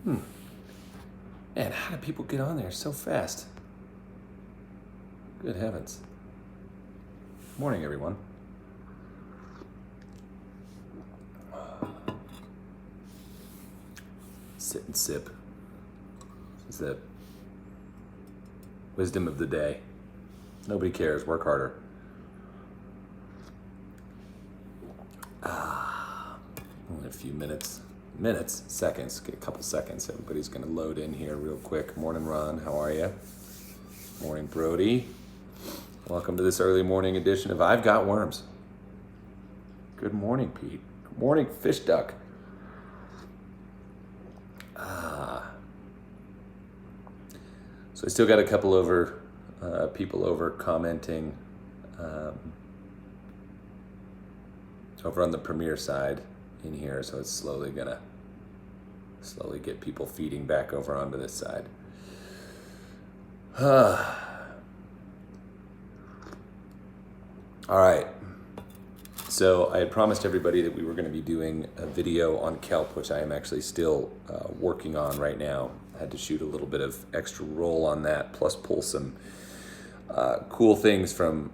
Man, how do people get on there so fast? Good heavens. Morning, everyone. Sit and sip. This is the wisdom of the day. Nobody cares. Work harder. Only a few seconds. Get a couple seconds. Everybody's going to load in here real quick. Morning, Ron. How are you? Morning, Brody. Welcome to this early morning edition of I've Got Worms. Good morning, Pete. Good morning, Fish Duck. So I still got a couple people over commenting over on the Premiere side in here, so it's slowly get people feeding back over onto this side. All right. So I had promised everybody that we were going to be doing a video on kelp, which I am actually still working on right now. I had to shoot a little bit of extra roll on that, plus pull some cool things from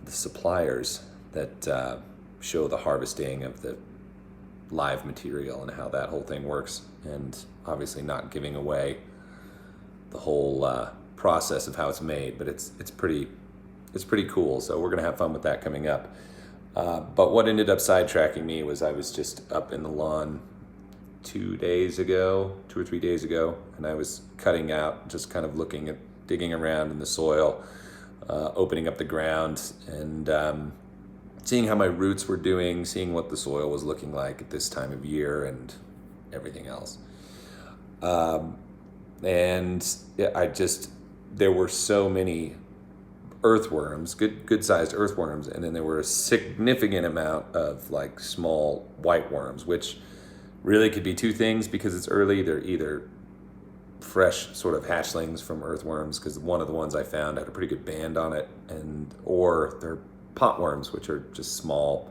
the suppliers that show the harvesting of the live material and how that whole thing works, and obviously not giving away the whole process of how it's made, but it's pretty cool. So we're gonna have fun with that coming up. But what ended up sidetracking me was I was just up in the lawn 2 or 3 days ago, and I was cutting out, just kind of looking at, digging around in the soil, opening up the ground, and seeing how my roots were doing, seeing what the soil was looking like at this time of year and everything else. And there were so many earthworms, good sized earthworms, and then there were a significant amount of like small white worms, which really could be two things because it's early. They're either fresh sort of hatchlings from earthworms, because one of the ones I found had a pretty good band on it, or they're potworms, which are just small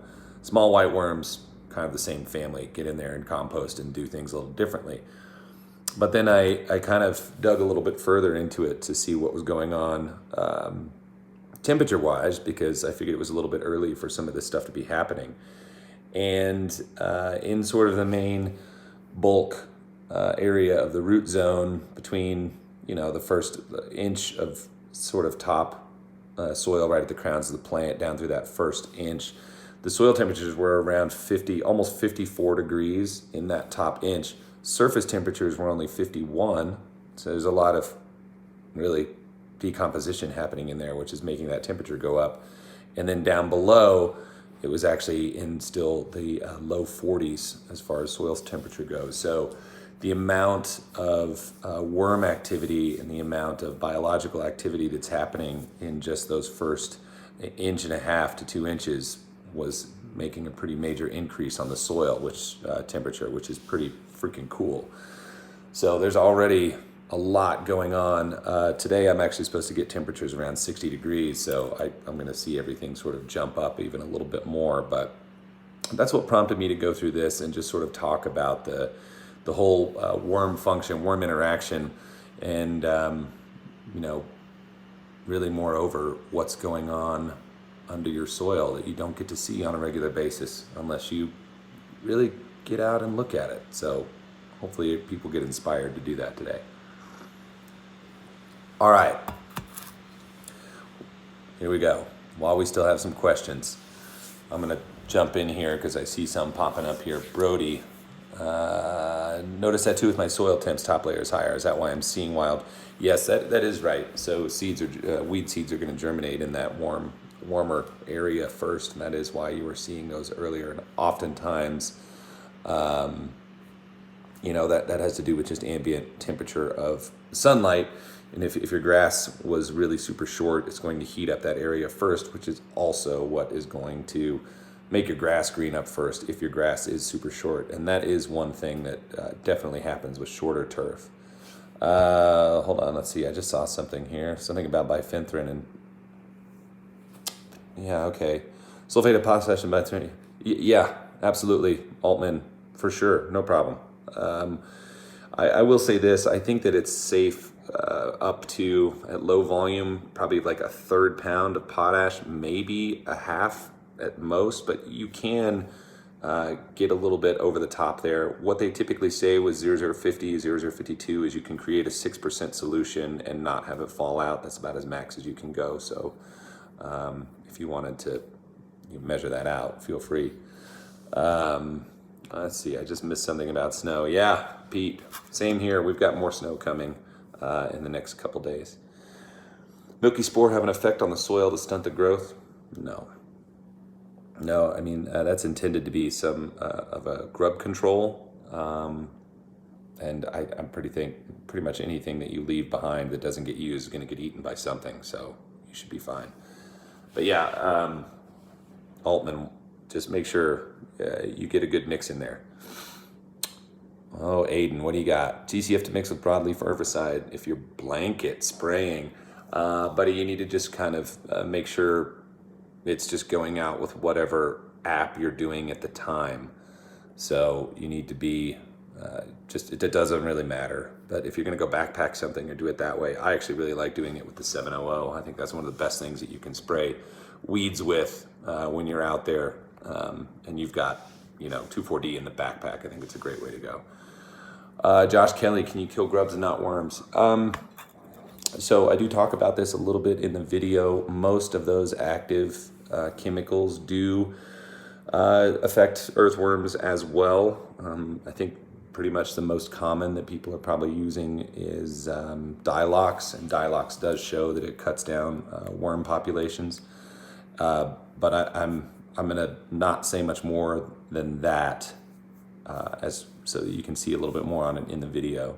white worms, kind of the same family, get in there and compost and do things a little differently. But then I kind of dug a little bit further into it to see what was going on temperature-wise, because I figured it was a little bit early for some of this stuff to be happening. And in sort of the main bulk area of the root zone between, the first inch of sort of top soil right at the crowns of the plant down through that first inch, the soil temperatures were around 50, almost 54 degrees in that top inch. Surface temperatures were only 51, so there's a lot of really decomposition happening in there, which is making that temperature go up. And then down below, it was actually in still the low 40s as far as soil temperature goes. So the amount of worm activity and the amount of biological activity that's happening in just those first 1.5 to 2 inches was making a pretty major increase on the soil temperature, which is pretty freaking cool. So there's already a lot going on. Today I'm actually supposed to get temperatures around 60 degrees, so I'm going to see everything sort of jump up even a little bit more. But that's what prompted me to go through this and just sort of talk about the whole worm function, worm interaction, and really moreover what's going on under your soil that you don't get to see on a regular basis unless you really get out and look at it. So hopefully people get inspired to do that today. All right, here we go. While we still have some questions, I'm gonna jump in here because I see some popping up here. Brody, notice that too with my soil temps, top layer is higher. Is that why I'm seeing wild? Yes, that is right. So weed seeds are gonna germinate in that warmer area first, and that is why you were seeing those earlier. And oftentimes, that has to do with just ambient temperature of sunlight. And if your grass was really super short, it's going to heat up that area first, which is also what is going to make your grass green up first if your grass is super short. And that is one thing that definitely happens with shorter turf. Hold on, let's see. I just saw something here. Something about bifenthrin and... Yeah, okay. Sulfate of potash and bifenthrin. Yeah, absolutely. Altman, for sure. No problem. I will say this, I think that it's safe up to, at low volume, probably like a third pound of potash, maybe a half at most, but you can get a little bit over the top there. What they typically say with 0050, 0052 is you can create a 6% solution and not have it fall out. That's about as max as you can go. So if you wanted to measure that out, feel free. Let's see, I just missed something about snow. Yeah, Pete, same here. We've got more snow coming in the next couple days. Milky spore have an effect on the soil to stunt the growth? No. No, I mean, that's intended to be some of a grub control. And I'm pretty much anything that you leave behind that doesn't get used is going to get eaten by something. So you should be fine. But yeah, Altman, just make sure you get a good mix in there. Oh, Aiden, what do you got? GCF to mix with broadleaf herbicide if you're blanket spraying. Buddy, you need to just kind of make sure it's just going out with whatever app you're doing at the time. So you need to be, it doesn't really matter. But if you're going to go backpack something or do it that way, I actually really like doing it with the 700. I think that's one of the best things that you can spray weeds with when you're out there and you've got, 2,4-D in the backpack. I think it's a great way to go. Josh Kelly, can you kill grubs and not worms? So I do talk about this a little bit in the video. Most of those active chemicals do affect earthworms as well. I think pretty much the most common that people are probably using is Dilox, and Dilox does show that it cuts down worm populations. But I'm gonna not say much more than that, so that you can see a little bit more on it in the video.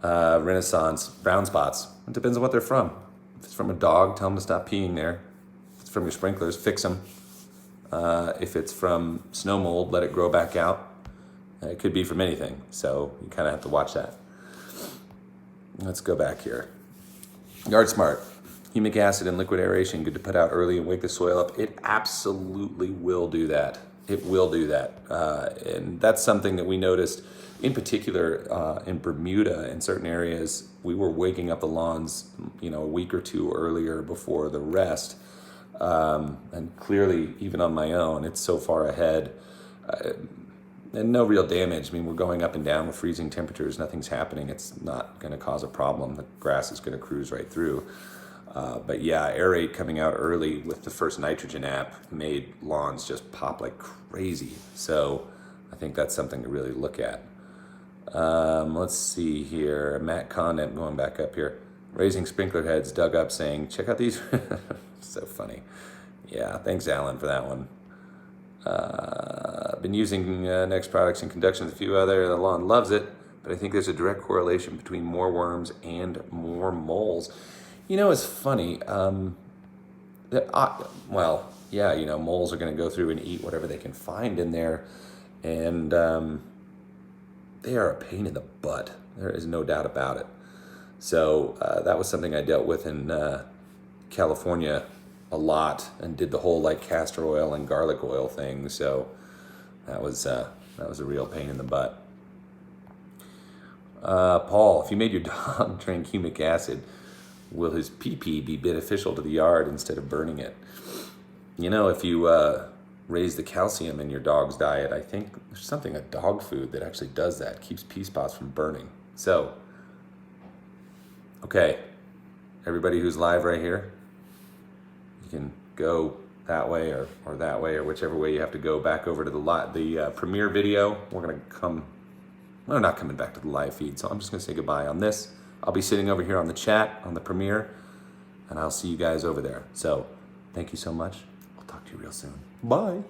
Renaissance, brown spots. It depends on what they're from. If it's from a dog, tell them to stop peeing there. If it's from your sprinklers, fix them. If it's from snow mold, let it grow back out. It could be from anything, so you kind of have to watch that. Let's go back here. Yard Smart. Humic acid and liquid aeration, good to put out early and wake the soil up. It absolutely will do that. It will do that. And that's something that we noticed in particular in Bermuda. In certain areas, we were waking up the lawns, a week or two earlier before the rest. And clearly, even on my own, it's so far ahead. And no real damage. I mean, we're going up and down with freezing temperatures. Nothing's happening. It's not going to cause a problem. The grass is going to cruise right through. But yeah, Aerate coming out early with the first nitrogen app made lawns just pop like crazy. So I think that's something to really look at. Let's see here. Matt Condent going back up here. Raising Sprinkler Heads dug up saying, check out these. So funny. Yeah, thanks Alan for that one. Been using Next products in conjunction with a few other. The lawn loves it, but I think there's a direct correlation between more worms and more moles. It's funny. Moles are going to go through and eat whatever they can find in there, and they are a pain in the butt. There is no doubt about it. So that was something I dealt with in California a lot, and did the whole castor oil and garlic oil thing. So that was a real pain in the butt. Paul, if you made your dog drink humic acid, will his pee-pee be beneficial to the yard instead of burning it? If you raise the calcium in your dog's diet, I think there's something, a dog food, that actually does that, keeps pee spots from burning. So, okay, everybody who's live right here, you can go that way or that way, or whichever way you have to go back over to the premiere video. We're not coming back to the live feed, so I'm just going to say goodbye on this. I'll be sitting over here on the chat, on the premiere, and I'll see you guys over there. So, thank you so much. I'll talk to you real soon. Bye.